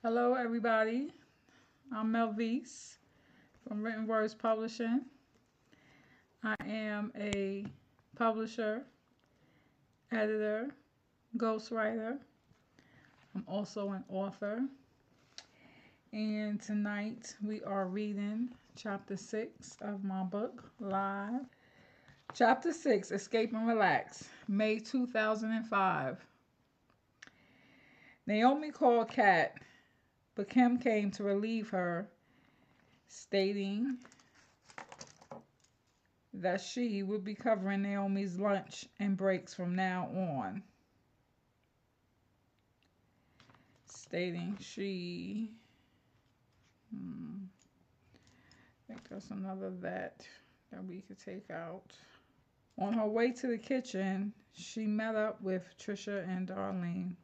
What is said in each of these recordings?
Hello, everybody. I'm Melvise from Written Words Publishing. I am a publisher, editor, ghostwriter. I'm also an author. And tonight we are reading chapter 6 of my book, Live. Chapter 6, Escape and Relax, May 2005. Naomi called Kat, but Kim came to relieve her, stating that she would be covering Naomi's lunch and breaks from now on. Stating she, I think that's another that we could take out. On her way to the kitchen, she met up with Trisha and Darlene.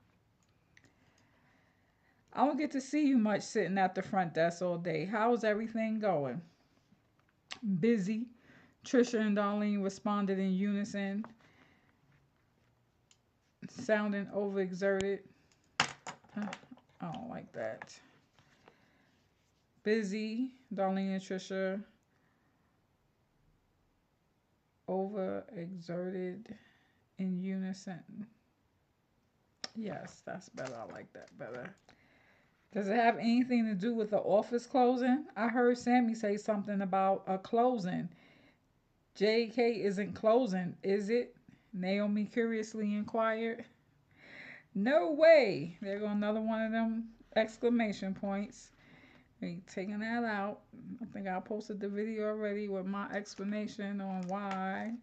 I don't get to see you much sitting at the front desk all day. How's everything going? Busy. Trisha and Darlene responded in unison, sounding overexerted. I don't like that. Busy. Darlene and Trisha overexerted in unison. Yes, that's better. I like that better. Does it have anything to do with the office closing? I heard Sammy say something about a closing. JK isn't closing, is it? Naomi curiously inquired. No way. There go another one of them exclamation points. Ain't taking that out. I think I posted the video already with my explanation on why.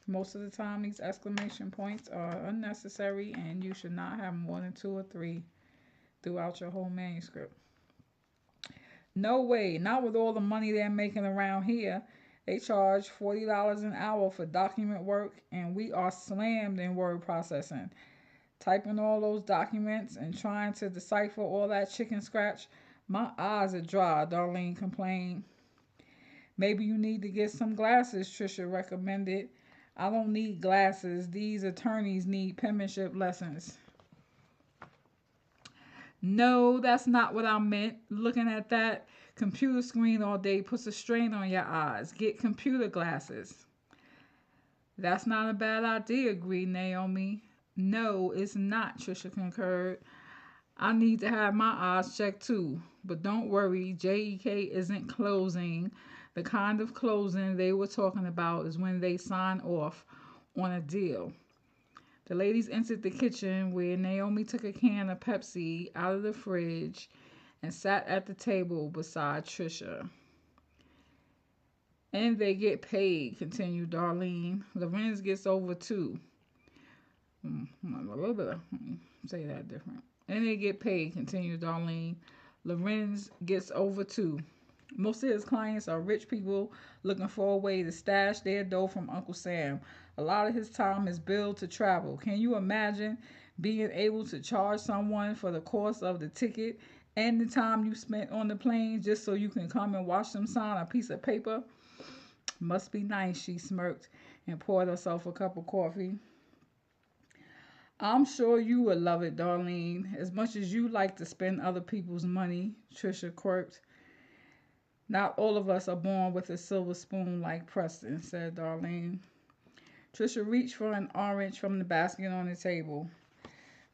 Most of the time, these exclamation points are unnecessary, and you should not have more than 2 or 3 throughout your whole manuscript. No way. Not with all the money they're making around here. They charge $40 an hour for document work, and we are slammed in word processing. Typing all those documents and trying to decipher all that chicken scratch. My eyes are dry, Darlene complained. Maybe you need to get some glasses, Trisha recommended. I don't need glasses. These attorneys need penmanship lessons. No, that's not what I meant. Looking at that computer screen all day puts a strain on your eyes. Get computer glasses. That's not a bad idea, agreed Naomi. No, it's not, Trisha concurred. I need to have my eyes checked too. But don't worry, JEK isn't closing. The kind of closing they were talking about is when they sign off on a deal. The ladies entered the kitchen where Naomi took a can of Pepsi out of the fridge and sat at the table beside Trisha. And they get paid, continued Darlene. Lorenz gets over too. A little bit of, say that different. And they get paid, continued Darlene. Lorenz gets over too. Most of his clients are rich people looking for a way to stash their dough from Uncle Sam. A lot of his time is billed to travel. Can you imagine being able to charge someone for the cost of the ticket and the time you spent on the plane just so you can come and watch them sign a piece of paper? Must be nice, she smirked and poured herself a cup of coffee. I'm sure you would love it, Darlene, as much as you like to spend other people's money, Trisha quirked. Not all of us are born with a silver spoon like Preston, said Darlene. Trisha reached for an orange from the basket on the table.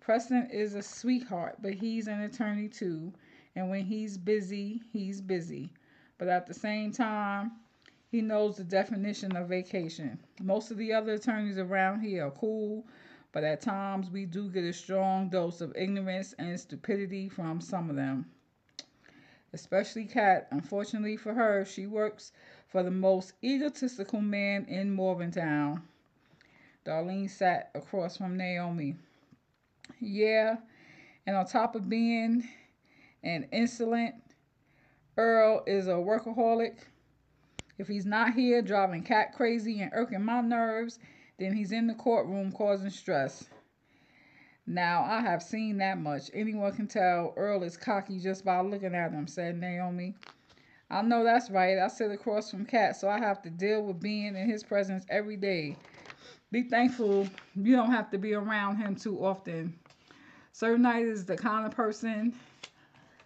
Preston is a sweetheart, but he's an attorney too, and when he's busy, he's busy. But at the same time, he knows the definition of vacation. Most of the other attorneys around here are cool, but at times we do get a strong dose of ignorance and stupidity from some of them. Especially Kat. Unfortunately for her, she works for the most egotistical man in Morgantown. Darlene sat across from Naomi. Yeah, and on top of being an insolent, Earl is a workaholic. If he's not here driving Kat crazy and irking my nerves, then he's in the courtroom causing stress. Now, I have seen that much. Anyone can tell Earl is cocky just by looking at him, said Naomi. I know that's right. I sit across from Kat, so I have to deal with being in his presence every day. Be thankful you don't have to be around him too often. Sir Knight is the kind of person,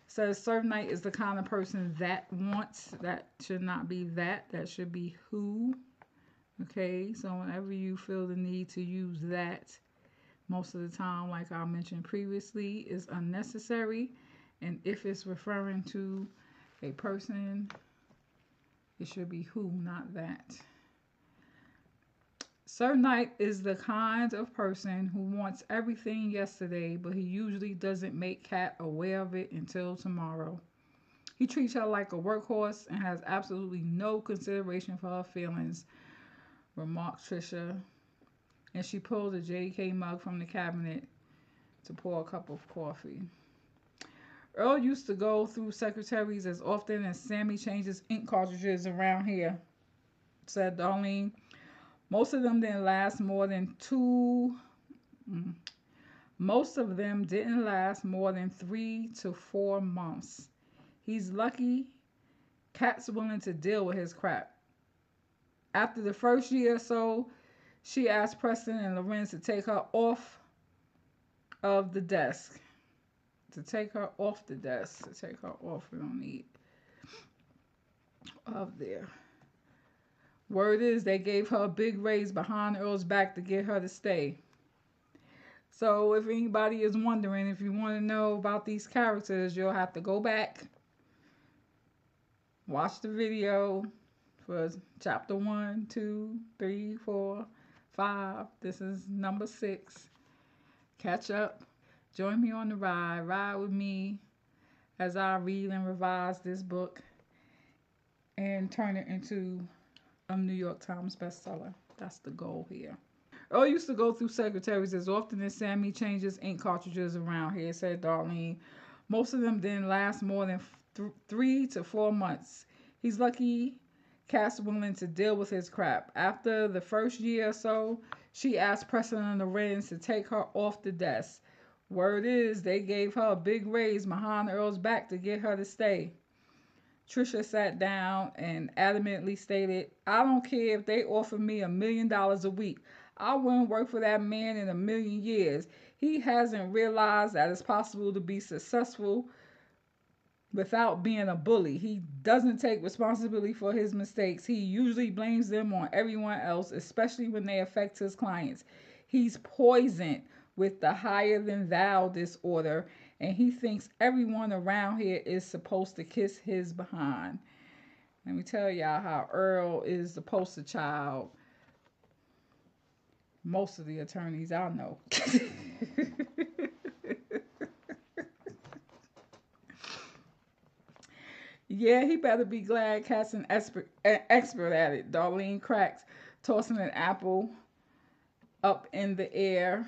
says Sir Knight is the kind of person that wants. That should not be that. That should be who. Okay, so whenever you feel the need to use that, most of the time, like I mentioned previously, is unnecessary. And if it's referring to a person, it should be who, not that. Sir Knight is the kind of person who wants everything yesterday, but he usually doesn't make Kat aware of it until tomorrow. He treats her like a workhorse and has absolutely no consideration for her feelings, remarked Trisha, and she pulled a JK mug from the cabinet to pour a cup of coffee. Earl used to go through secretaries as often as Sammy changes ink cartridges around here, said Darlene. Most of them didn't last more than two. mm, Most of them didn't last more than 3 to 4 months. He's lucky Kat's willing to deal with his crap. After the first year or so, she asked Preston and Lorenz to take her off of the desk. To take her off the desk. To take her off. We don't need of there. Word is they gave her a big raise behind Earl's back to get her to stay. So if anybody is wondering, if you want to know about these characters, you'll have to go back, watch the video for chapter 1, 2, 3, 4, 5. This is number 6. Catch up. Join me on the ride. Ride with me as I read and revise this book and turn it into a New York Times bestseller. That's the goal here. Earl used to go through secretaries as often as Sammy changes ink cartridges around here, said Darlene. Most of them didn't last more than 3 to 4 months. He's lucky Cass willing to deal with his crap. After the first year or so, she asked Preston and Lorenz to take her off the desk. Word is they gave her a big raise behind Earl's back to get her to stay. Trisha sat down and adamantly stated, I don't care if they offer me $1 million a week. I wouldn't work for that man in a million years. He hasn't realized that it's possible to be successful without being a bully. He doesn't take responsibility for his mistakes. He usually blames them on everyone else, especially when they affect his clients. He's poisoned with the higher than thou disorder, and he thinks everyone around here is supposed to kiss his behind. Let me tell y'all how Earl is the poster child. Most of the attorneys I know. Yeah, he better be glad Cat's an expert at it. Darlene cracks, tossing an apple up in the air.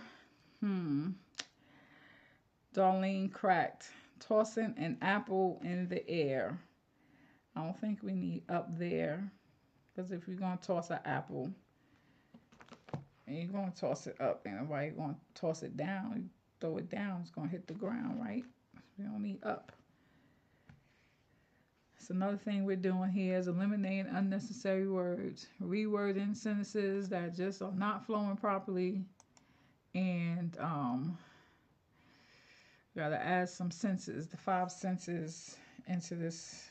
Darlene cracked, tossing an apple in the air. I don't think we need up there. Because if you're going to toss an apple, and you're going to toss it up, and why you're going to toss it down, you throw it down, it's going to hit the ground, right? We don't need up. So another thing we're doing here is eliminating unnecessary words, rewording sentences that just are not flowing properly, and gotta add some senses, the 5 senses into this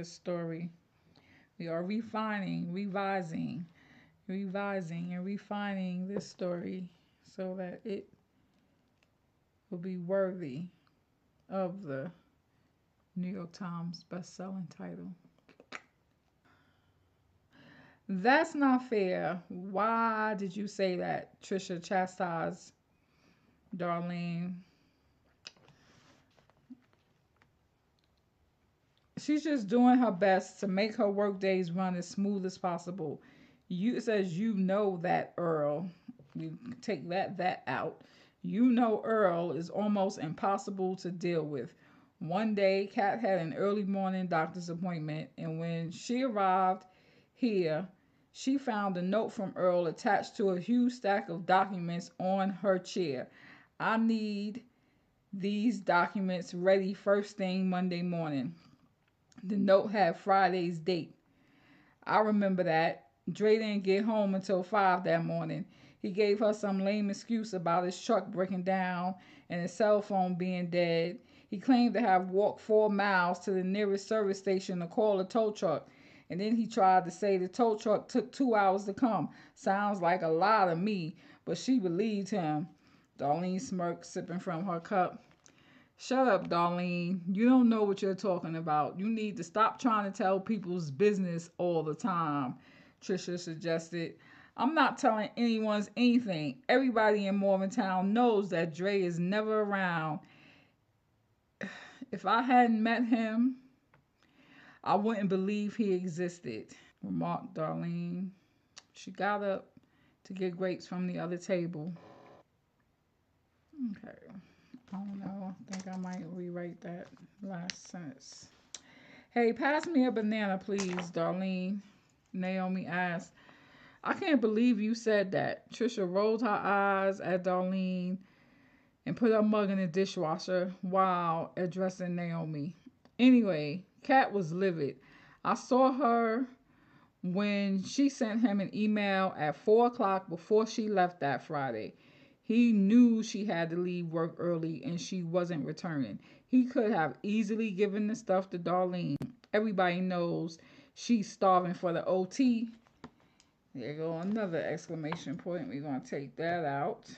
story. We are refining, revising, and refining this story so that it will be worthy of the New York Times best-selling title. That's not fair. Why did you say that? Trisha chastised Darlene. She's just doing her best to make her work days run as smooth as possible. It says you know that Earl. You take that out. You know Earl is almost impossible to deal with. One day, Kat had an early morning doctor's appointment, and when she arrived here, she found a note from Earl attached to a huge stack of documents on her chair. I need these documents ready first thing Monday morning. The note had Friday's date. I remember that. Dre didn't get home until 5 that morning. He gave her some lame excuse about his truck breaking down and his cell phone being dead. He claimed to have walked 4 miles to the nearest service station to call a tow truck. And then he tried to say the tow truck took 2 hours to come. Sounds like a lie to me, but she believed him. Darlene smirked, sipping from her cup. Shut up, Darlene. You don't know what you're talking about. You need to stop trying to tell people's business all the time, Trisha suggested. I'm not telling anyone's anything. Everybody in Morgantown knows that Dre is never around. If I hadn't met him, I wouldn't believe he existed, remarked Darlene. She got up to get grapes from the other table. Okay. I don't know. I think I might rewrite that last sentence. Hey, pass me a banana, please, Darlene, Naomi asked. I can't believe you said that. Trisha rolled her eyes at Darlene and put her mug in the dishwasher while addressing Naomi. Anyway, Kat was livid. I saw her when she sent him an email at 4 o'clock before she left that Friday. He knew she had to leave work early and she wasn't returning. He could have easily given the stuff to Darlene. Everybody knows she's starving for the OT. There you go, another exclamation point. We're going to take that out.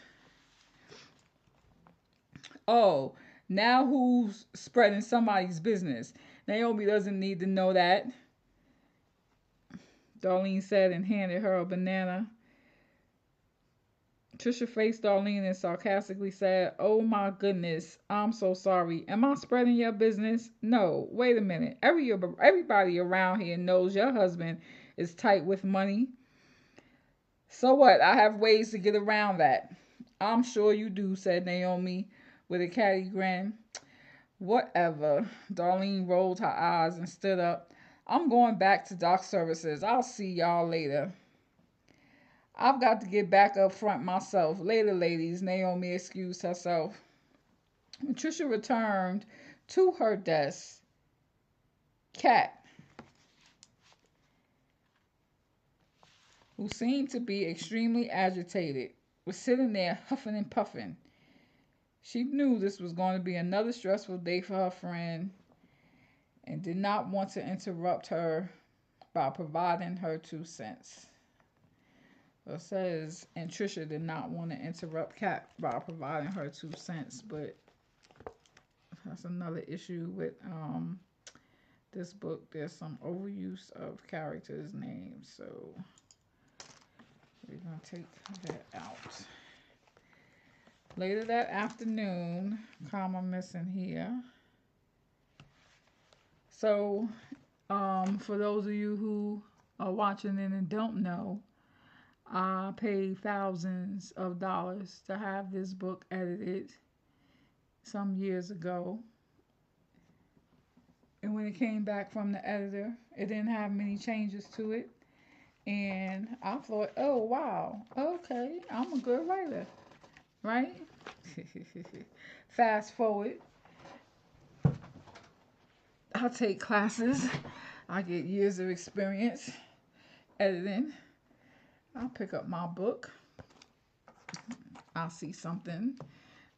Oh, now who's spreading somebody's business? Naomi doesn't need to know that, Darlene said and handed her a banana. Trisha faced Darlene and sarcastically said, "Oh my goodness, I'm so sorry. Am I spreading your business? No, wait a minute. Everybody around here knows your husband is tight with money. So what? I have ways to get around that." "I'm sure you do," said Naomi with a catty grin. Whatever. Darlene rolled her eyes and stood up. "I'm going back to dock services. I'll see y'all later." "I've got to get back up front myself. Later, ladies," Naomi excused herself. When Trisha returned to her desk, Kat, who seemed to be extremely agitated, was sitting there huffing and puffing. She knew this was going to be another stressful day for her friend and did not want to interrupt her by providing her 2 cents. It says, and Trisha did not want to interrupt Kat by providing her 2 cents, but that's another issue with this book. There's some overuse of characters' names, so we're going to take that out. Later that afternoon, comma missing here. So, for those of you who are watching and don't know, I paid thousands of dollars to have this book edited some years ago. And when it came back from the editor, it didn't have many changes to it. And I thought, oh, wow, okay, I'm a good writer, right? Fast forward, I take classes. I get years of experience editing. I'll pick up my book. I'll see something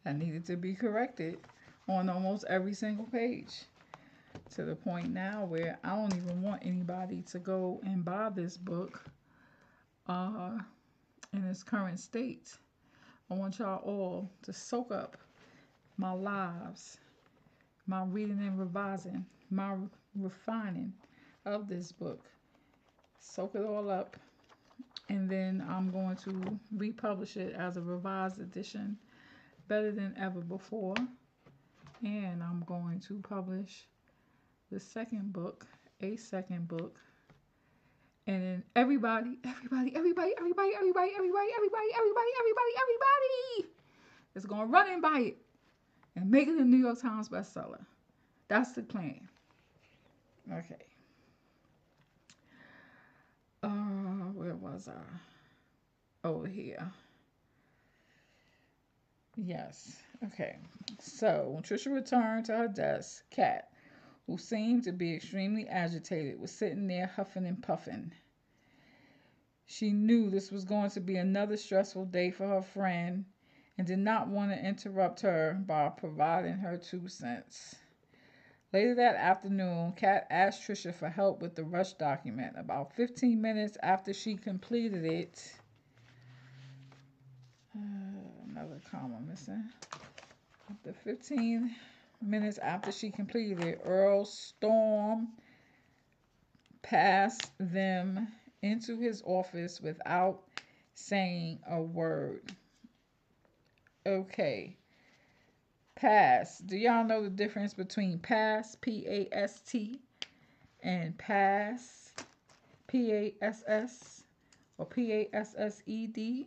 that needed to be corrected on almost every single page. To the point now where I don't even want anybody to go and buy this book in its current state. I want y'all all to soak up my lives, my reading and revising, my refining of this book. Soak it all up. And then I'm going to republish it as a revised edition, better than ever before. And I'm going to publish the second book, a second book. And then everybody is going to run and buy it and make it a New York Times bestseller. That's the plan. Okay. Where was I? Over here. Yes. Okay. So when Trisha returned to her desk, Kat, who seemed to be extremely agitated, was sitting there huffing and puffing. She knew this was going to be another stressful day for her friend and did not want to interrupt her by providing her 2 cents. Later that afternoon, Kat asked Trisha for help with the rush document. About 15 minutes after she completed it, another comma missing. After 15 minutes after she completed it, Earl stormed past them into his office without saying a word. Okay. Pass. Do y'all know the difference between pass, P-A-S-T, and pass, P-A-S-S, or P-A-S-S-E-D?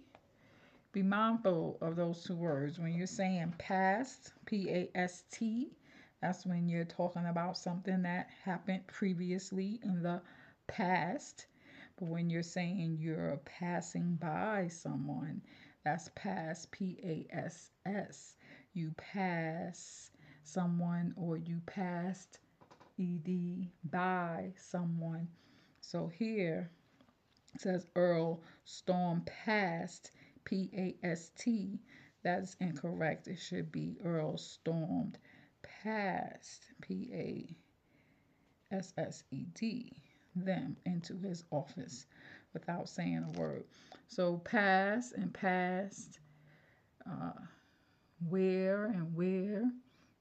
Be mindful of those two words. When you're saying past, P-A-S-T, that's when you're talking about something that happened previously in the past. But when you're saying you're passing by someone, that's past, P-A-S-S. You pass someone, or you passed, ed, by someone. So here it says Earl stormed past, P-A-S-T. That's incorrect. It should be Earl stormed past, P-A-S-S-E-D, them into his office without saying a word. So pass and past, where and where,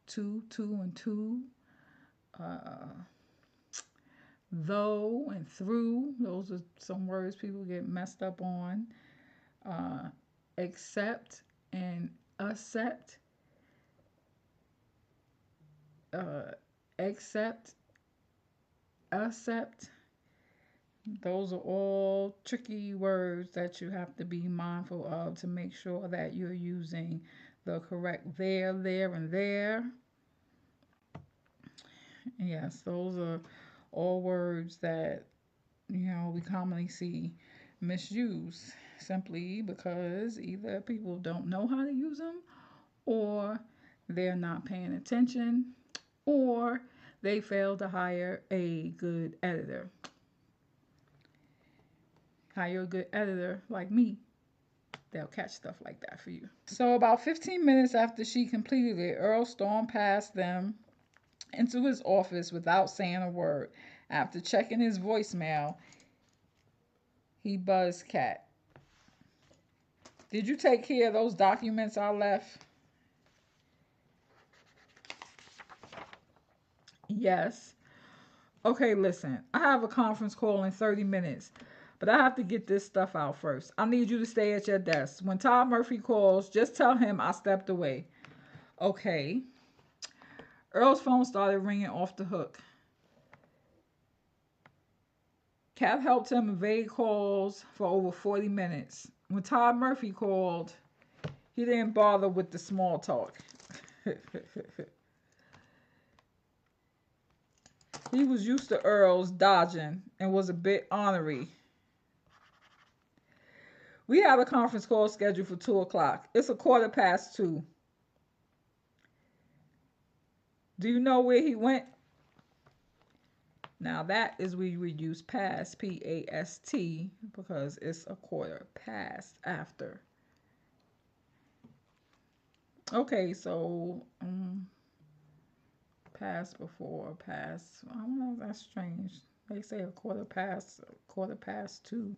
to and to, though and through. Those are some words people get messed up on. Accept and accept. Accept, accept. Those are all tricky words that you have to be mindful of to make sure that you're using the correct there, and there. Yes, those are all words that, we commonly see misused simply because either people don't know how to use them, or they're not paying attention, or they fail to hire a good editor. Hire a good editor like me. They'll catch stuff like that for you. So about 15 minutes after she completed it, Earl stormed past them into his office without saying a word. After checking his voicemail, he buzzed Kat. Did you take care of those documents I left? Yes. Okay, listen. I have a conference call in 30 minutes, but I have to get this stuff out first. I need you to stay at your desk. When Todd Murphy calls, just tell him I stepped away. Okay. Earl's phone started ringing off the hook. Kat helped him evade calls for over 40 minutes. When Todd Murphy called, he didn't bother with the small talk. He was used to Earl's dodging and was a bit ornery. We have a conference call scheduled for 2 o'clock. It's 2:15. Do you know where he went? Now that is where you would use past, P-A-S-T, because it's 1/4 after. Okay, so past before, past. I don't know, that's strange. They say 2:15.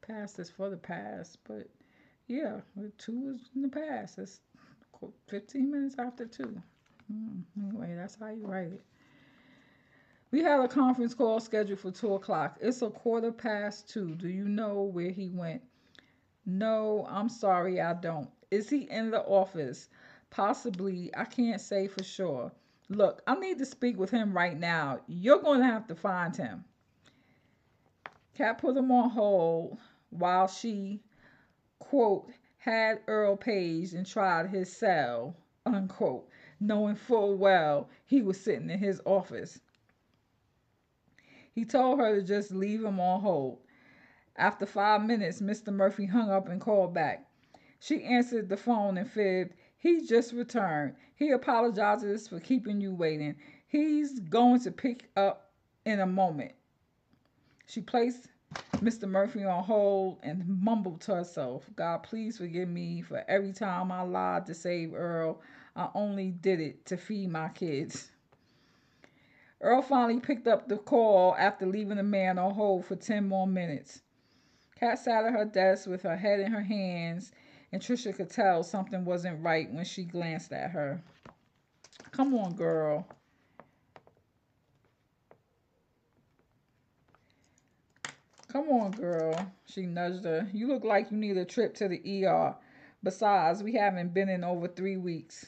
Past is for the past, but yeah, 2 is in the past. It's 15 minutes after 2. Anyway, that's how you write it. We have a conference call scheduled for 2 o'clock. It's 2:15. Do you know where he went? No, I'm sorry, I don't. Is he in the office? Possibly. I can't say for sure. Look, I need to speak with him right now. You're going to have to find him. Kat put him on hold while she, quote, had Earl paged and tried his cell, unquote, knowing full well he was sitting in his office. He told her to just leave him on hold. After 5 minutes, Mr. Murphy hung up and called back. She answered the phone and fibbed. He just returned. He apologizes for keeping you waiting. He's going to pick up in a moment. She placed Mr. Murphy on hold and mumbled to herself, God, please forgive me for every time I lied to save Earl. I only did it to feed my kids. Earl finally picked up the call after leaving the man on hold for 10 more minutes. Kat sat at her desk with her head in her hands, and Trisha could tell something wasn't right when she glanced at her. Come on, girl. Come on, girl. She nudged her. You look like you need a trip to the ER. Besides, we haven't been in over 3 weeks.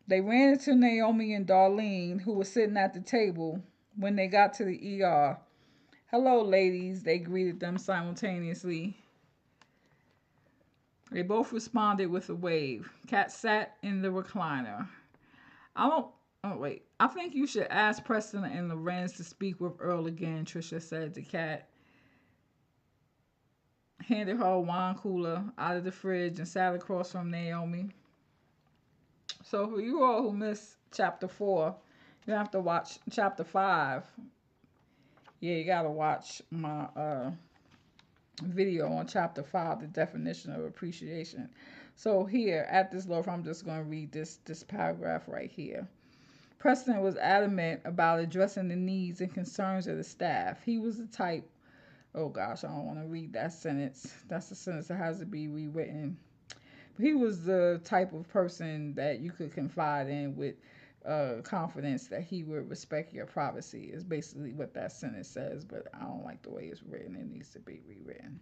They ran into Naomi and Darlene, who were sitting at the table when they got to the ER. Hello, ladies, they greeted them simultaneously. They both responded with a wave. Kat sat in the recliner. I don't. Oh, wait. I think you should ask Preston and Lorenz to speak with Earl again, Trisha said to Kat. Handed her a wine cooler out of the fridge and sat across from Naomi. So, for you all who missed chapter 4, you have to watch chapter 5. Yeah, you gotta watch my video on chapter 5, the definition of appreciation. So here at this loaf, I'm just going to read this paragraph right here. Preston was adamant about addressing the needs and concerns of the staff. He was the type, oh gosh, I don't want to read that sentence. That's the sentence that has to be rewritten. But he was the type of person that you could confide in with confidence that he would respect your privacy is basically what that sentence says, but I don't like the way it's written. It needs to be rewritten.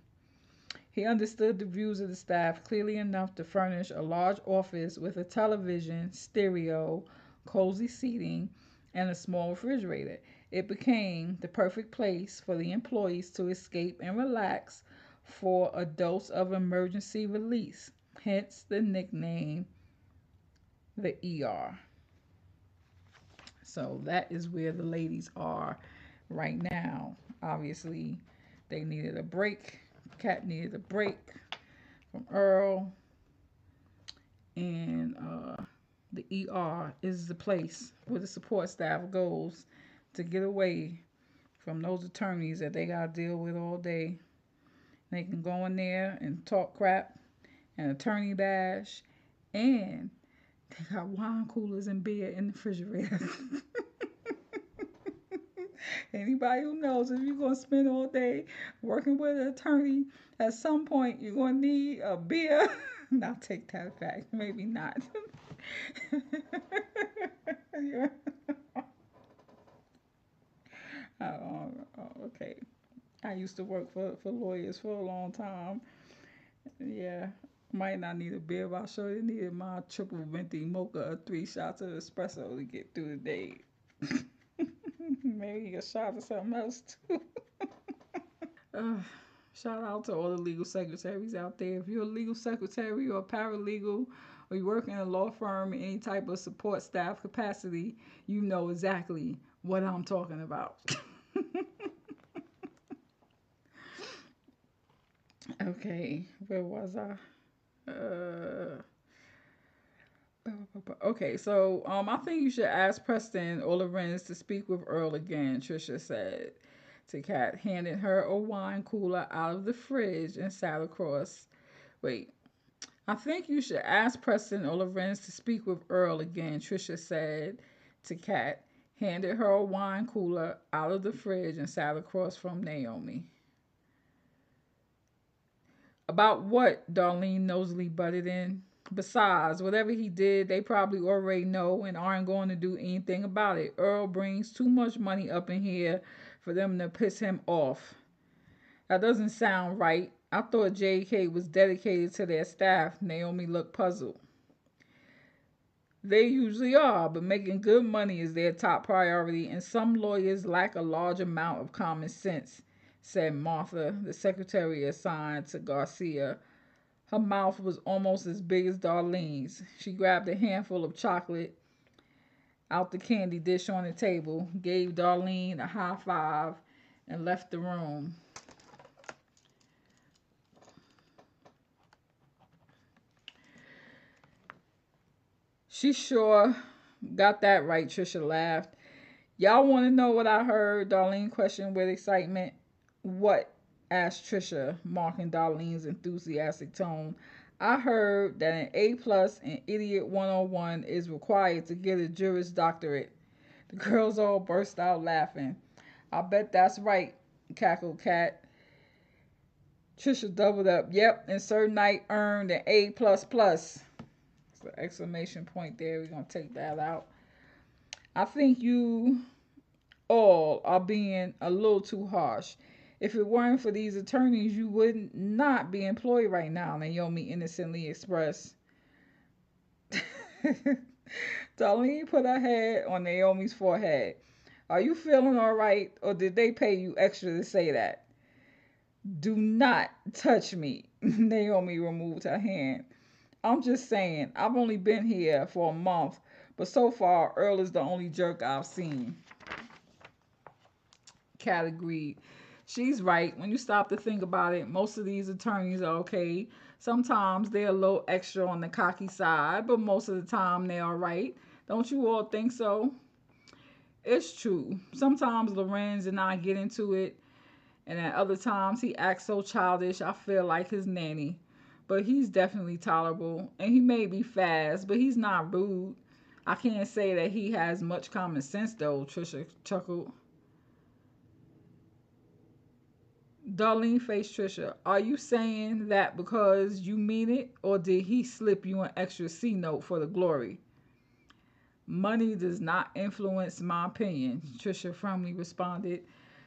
He understood the views of the staff clearly enough to furnish a large office with a television, stereo, cozy seating, and a small refrigerator. It became the perfect place for the employees to escape and relax for a dose of emergency release, hence the nickname, the ER. So that is where the ladies are right now. Obviously, they needed a break. Kat needed a break from Earl. And the ER is the place where the support staff goes to get away from those attorneys that they got to deal with all day. They can go in there and talk crap and attorney bash, and they got wine coolers and beer in the refrigerator. Anybody who knows, if you're going to spend all day working with an attorney, at some point you're going to need a beer. I'll take that back. Maybe not. Yeah. Okay. I used to work for lawyers for a long time. Yeah. Might not need a beer, but I sure needed my triple venti mocha, 3 shots of espresso to get through the day. Maybe a shot of something else too. uh, Shout out to all the legal secretaries out there. If you're a legal secretary or a paralegal, or you work in a law firm in any type of support staff capacity, you know exactly what I'm talking about. Okay, where was I? Okay, so I think you should ask Preston or Lorenz to speak with Earl again, Trisha said to Kat, handed her a wine cooler out of the fridge and sat across. Wait, I think you should ask Preston or Lorenz to speak with Earl again, Trisha said to Kat, handed her a wine cooler out of the fridge and sat across from Naomi. About what? Darlene nosily butted in. Besides, whatever he did, they probably already know and aren't going to do anything about it. Earl brings too much money up in here for them to piss him off. That doesn't sound right. I thought JK was dedicated to their staff. Naomi looked puzzled. They usually are, but making good money is their top priority, and some lawyers lack a large amount of common sense, said Martha, the secretary assigned to Garcia. Her mouth was almost as big as Darlene's. She grabbed a handful of chocolate out the candy dish on the table, gave Darlene a high five, and left the room. She sure got that right, Trisha laughed. Y'all want to know what I heard? Darlene questioned with excitement. What? Asked Trisha, marking Darlene's enthusiastic tone. I heard that an A plus in Idiot 101 is required to get a Juris Doctorate. The girls all burst out laughing. I bet that's right, cackled Kat. Trisha doubled up. Yep, and Sir Knight earned an A plus plus. So exclamation point there. We're gonna take that out. I think you all are being a little too harsh. If it weren't for these attorneys, you would not be employed right now, Naomi innocently expressed. Darlene put her hand on Naomi's forehead. Are you feeling all right, or did they pay you extra to say that? Do not touch me. Naomi removed her hand. I'm just saying, I've only been here for a month, but so far, Earl is the only jerk I've seen. Kat agreed. She's right. When you stop to think about it, most of these attorneys are okay. Sometimes they're a little extra on the cocky side, but most of the time they're all right. Don't you all think so? It's true. Sometimes Lorenz and I get into it, and at other times he acts so childish I feel like his nanny. But he's definitely tolerable, and he may be fast, but he's not rude. I can't say that he has much common sense though, Trisha chuckled. Darlene faced Trisha. Are you saying that because you mean it, or did he slip you an extra C note for the glory? Money does not influence my opinion, Trisha firmly responded.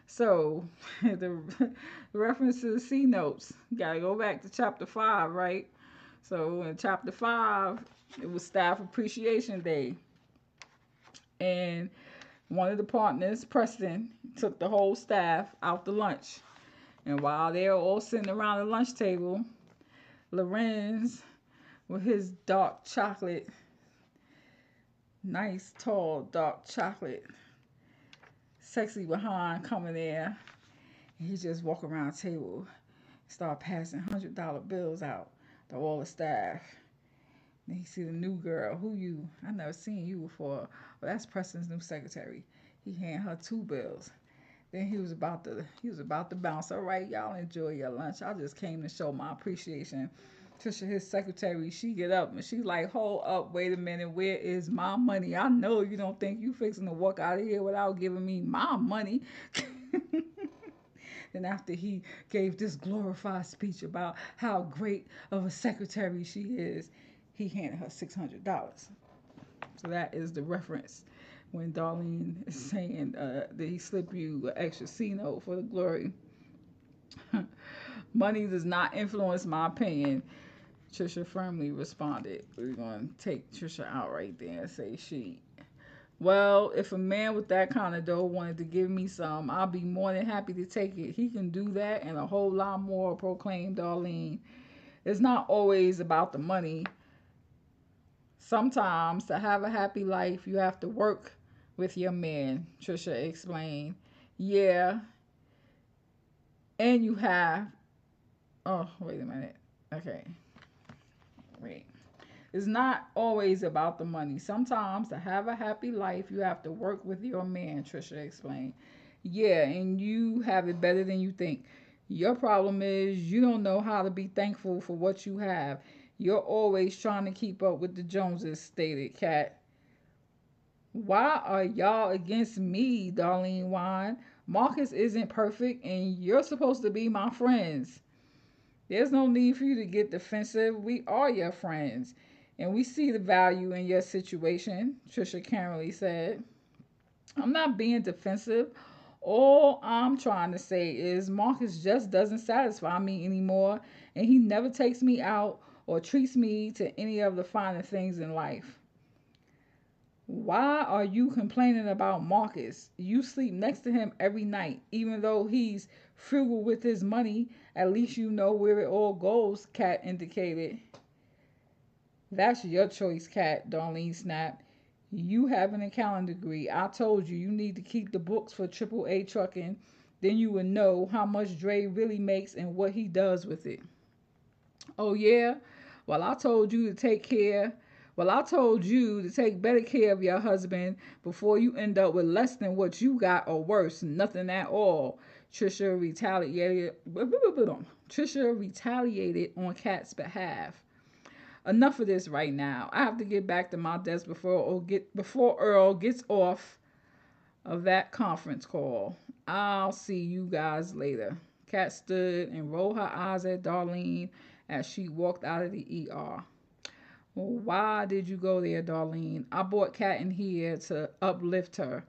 So, the reference to the C notes, gotta go back to chapter 5, right? So, in chapter 5, it was Staff Appreciation Day. And one of the partners, Preston, took the whole staff out to lunch. And while they're all sitting around the lunch table, Lorenz, with his dark chocolate, nice, tall, dark chocolate, sexy behind coming there, and he just walk around the table, start passing $100 bills out to all the staff. Then he see the new girl. Who you? I never seen you before. Well, that's Preston's new secretary. He hand her 2 bills. Then he was about to bounce. All right, y'all enjoy your lunch. I just came to show my appreciation. Trisha, his secretary, she get up and she like, hold up, wait a minute, where is my money? I know you don't think you fixing to walk out of here without giving me my money. Then after he gave this glorified speech about how great of a secretary she is, he handed her $600. So that is the reference when Darlene is saying that he slipped you an extra C note for the glory. Money does not influence my opinion, Trisha firmly responded. We're going to take Trisha out right there and say she. Well, if a man with that kind of dough wanted to give me some, I'll be more than happy to take it. He can do that and a whole lot more, proclaimed Darlene. It's not always about the money. Sometimes to have a happy life, you have to work with your man, Trisha explained. Yeah. And you have. Oh, wait a minute. Okay. Wait. It's not always about the money. Sometimes to have a happy life, you have to work with your man, Trisha explained. Yeah, and you have it better than you think. Your problem is you don't know how to be thankful for what you have. You're always trying to keep up with the Joneses, stated Kat. Why are y'all against me, Darlene whined. Marcus isn't perfect, and you're supposed to be my friends. There's no need for you to get defensive. We are your friends, and we see the value in your situation, Trisha Camerly said. I'm not being defensive. All I'm trying to say is Marcus just doesn't satisfy me anymore, and he never takes me out or treats me to any of the finer things in life. Why are you complaining about Marcus? You sleep next to him every night. Even though he's frugal with his money, at least you know where it all goes, Kat indicated. That's your choice, Kat, Darlene snapped. You have an accounting degree. I told you you need to keep the books for AAA trucking. Then you would know how much Dre really makes and what he does with it. Oh, yeah? Well, I told you to take better care of your husband before you end up with less than what you got or worse, nothing at all. Trisha retaliated. Trisha retaliated on Kat's behalf. Enough of this right now. I have to get back to my desk before Earl gets off of that conference call. I'll see you guys later. Kat stood and rolled her eyes at Darlene as she walked out of the ER. Well, why did you go there, Darlene? I brought Kat in here to uplift her.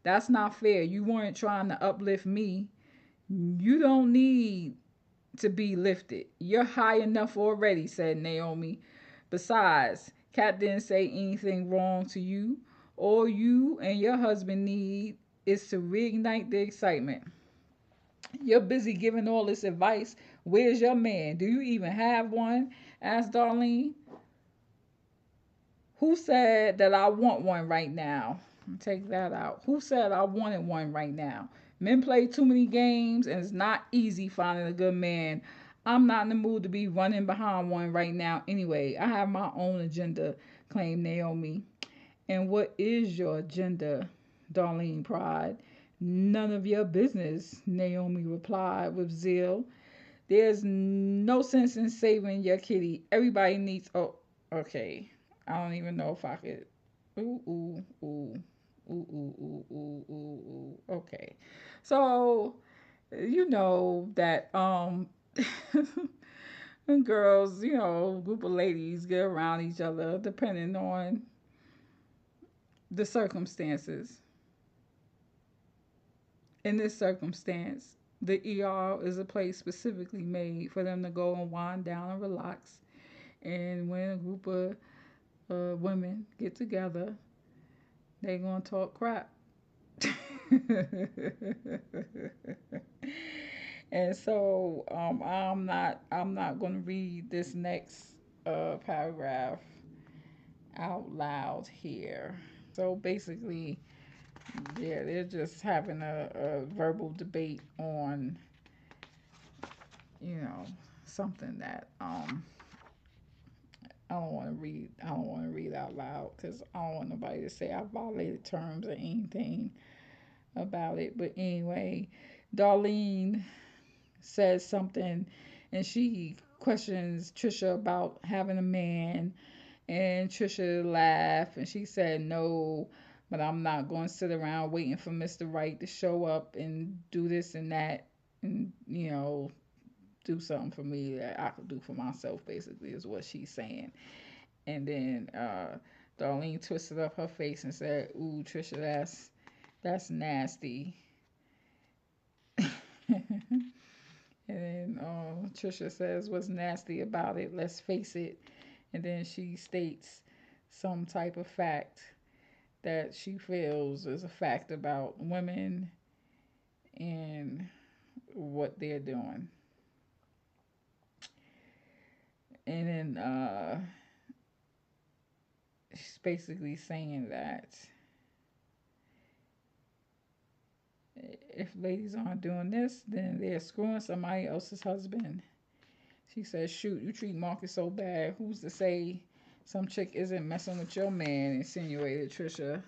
That's not fair. You weren't trying to uplift me. You don't need to be lifted. You're high enough already, said Naomi. Besides, Kat didn't say anything wrong to you. All you and your husband need is to reignite the excitement. You're busy giving all this advice. Where's your man? Do you even have one? Asked Darlene. Who said that I want one right now? Take that out. Who said I wanted one right now? Men play too many games and it's not easy finding a good man. I'm not in the mood to be running behind one right now anyway. I have my own agenda, claimed Naomi. And what is your agenda? Darlene cried. None of your business, Naomi replied with zeal. There's no sense in saving your kitty. Everybody needs. Oh, okay. I don't even know if I could. Ooh, ooh, ooh. Ooh, ooh, ooh, ooh, ooh, ooh. Okay. So, you know that when girls, group of ladies get around each other depending on the circumstances. In this circumstance, the ER is a place specifically made for them to go and wind down and relax. And when a group of women get together, they gonna talk crap. And so I'm not gonna read this next paragraph out loud here. So basically, yeah, they're just having a verbal debate on, you know, something that I don't want to read out loud because I don't want nobody to say I violated terms or anything about it. But anyway, Darlene says something, and she questions Trisha about having a man, and Trisha laughed and she said no. But I'm not going to sit around waiting for Mr. Right to show up and do this and that, and do something for me that I could do for myself. Basically, is what she's saying. And then Darlene twisted up her face and said, "Ooh, Trisha, that's nasty." And then Trisha says, "What's nasty about it? Let's face it." And then she states some type of fact that she feels is a fact about women and what they're doing. And then she's basically saying that if ladies aren't doing this, then they're screwing somebody else's husband. She says, shoot, you treat Marcus so bad. Who's to say some chick isn't messing with your man? Insinuated Trisha.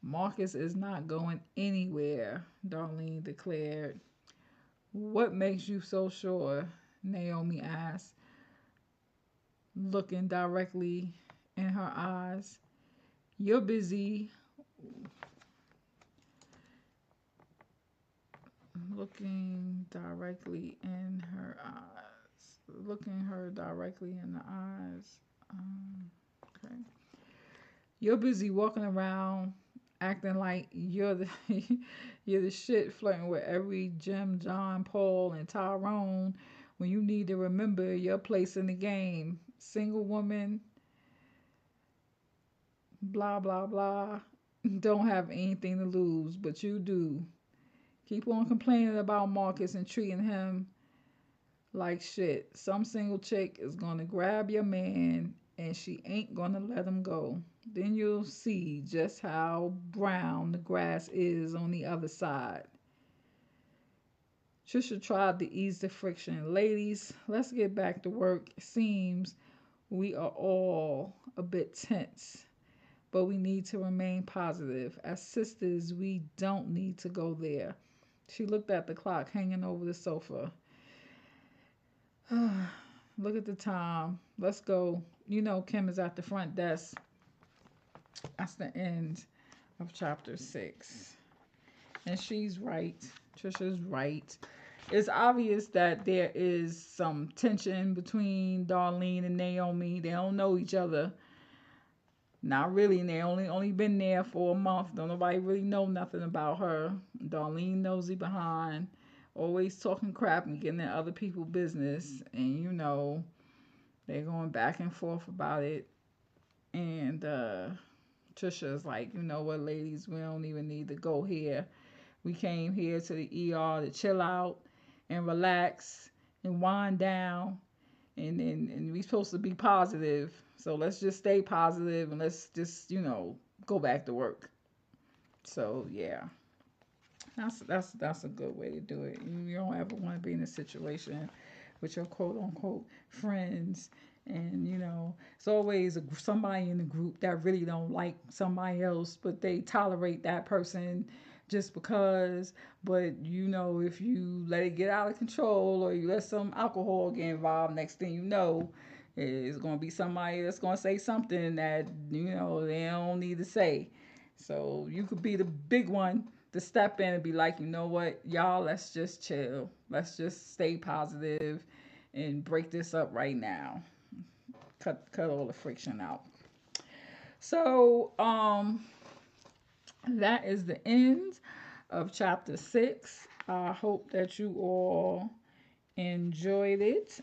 Marcus is not going anywhere, Darlene declared. What makes you so sure? Naomi asked, looking directly in her eyes. You're busy looking directly in her eyes. Looking her directly in the eyes. Okay. You're busy walking around acting like you're the you're the shit, flirting with every Jim, John, Paul, and Tyrone when you need to remember your place in the game. Single woman, blah blah blah. Don't have anything to lose, but you do. Keep on complaining about Marcus and treating him like shit. Some single chick is gonna grab your man and she ain't gonna let him go. Then you'll see just how brown the grass is on the other side. Trisha tried to ease the friction. Ladies, let's get back to work. It seems we are all a bit tense, but we need to remain positive. As sisters, we don't need to go there. She looked at the clock hanging over the sofa. Look at the time. Let's go. You know, Kim is at the front desk. That's the end of chapter 6. And she's right. Trisha's right. It's obvious that there is some tension between Darlene and Naomi. They don't know each other. Not really. And they only been there for a month. Don't nobody really know nothing about her. Darlene nosy behind, always talking crap and getting in other people's business. And you know, they're going back and forth about it. And Trisha's like, you know what, ladies, we don't even need to go here. We came here to the ER to chill out and relax and wind down, and we supposed to be positive. So let's just stay positive and let's just, go back to work. So yeah, that's a good way to do it. You don't ever want to be in a situation with your quote unquote friends, and it's always somebody in the group that really don't like somebody else, but they tolerate that person just because. But if you let it get out of control or you let some alcohol get involved, next thing you know, it's going to be somebody that's going to say something that they don't need to say. So you could be the big one to step in and be like, you know what, y'all, let's just chill. Let's just stay positive and break this up right now. Cut all the friction out. So that is the end of chapter 6. I hope that you all enjoyed it.